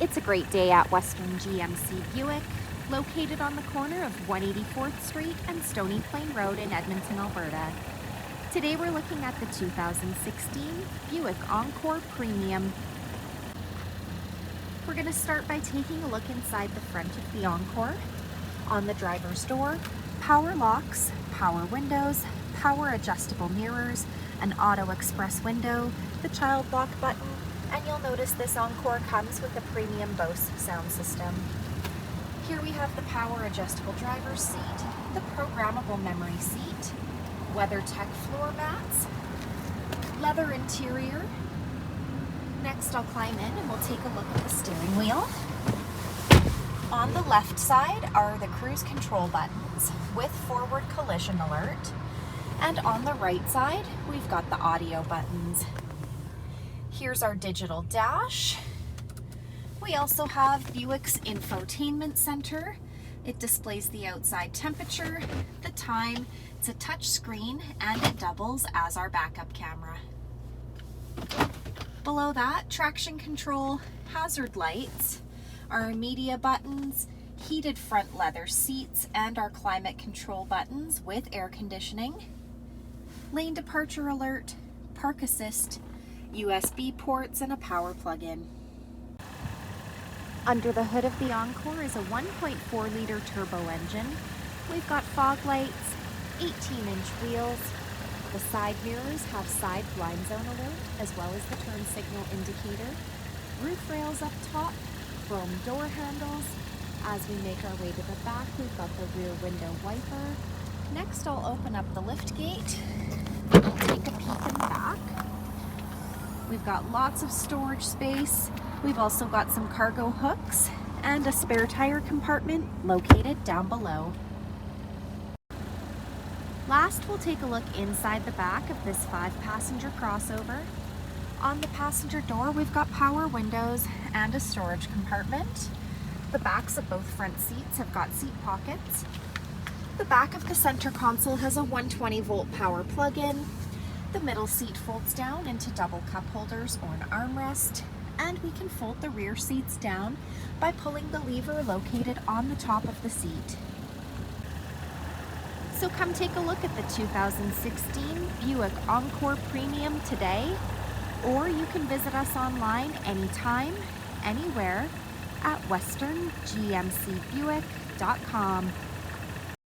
It's a great day at Western GMC Buick, located on the corner of 184th Street and Stony Plain Road in Edmonton, Alberta. Today we're looking at the 2016 Buick Encore Premium. We're going to start by taking a look inside the front of the Encore. On the driver's door, power locks, power windows, power adjustable mirrors, an auto express window, the child lock button, and you'll notice this Encore comes with a premium Bose sound system. Here we have the power adjustable driver's seat, the programmable memory seat, WeatherTech floor mats, leather interior. Next I'll climb in and we'll take a look at the steering wheel. On the left side are the cruise control buttons with forward collision alert, and on the right side we've got the audio buttons. Here's our digital dash. We also have Buick's Infotainment Center. It displays the outside temperature, the time, it's a touch screen, and it doubles as our backup camera. Below that, traction control, hazard lights, our media buttons, heated front leather seats, and our climate control buttons with air conditioning, lane departure alert, park assist, USB ports, and a power plug-in. Under the hood of the Encore is a 1.4-liter turbo engine. We've got fog lights, 18-inch wheels. The side mirrors have side blind zone alert, as well as the turn signal indicator. Roof rails up top, chrome door handles. As we make our way to the back, we've got the rear window wiper. Next, I'll open up the lift gate. We'll take a peek in the back. We've got lots of storage space. We've also got some cargo hooks and a spare tire compartment located down below. Last, we'll take a look inside the back of this 5-passenger crossover. On the passenger door, we've got power windows and a storage compartment. The backs of both front seats have got seat pockets. The back of the center console has a 120-volt power plug-in. The middle seat folds down into double cup holders or an armrest, and we can fold the rear seats down by pulling the lever located on the top of the seat. So come take a look at the 2016 Buick Encore Premium today, or you can visit us online anytime, anywhere at WesternGMCBuick.com.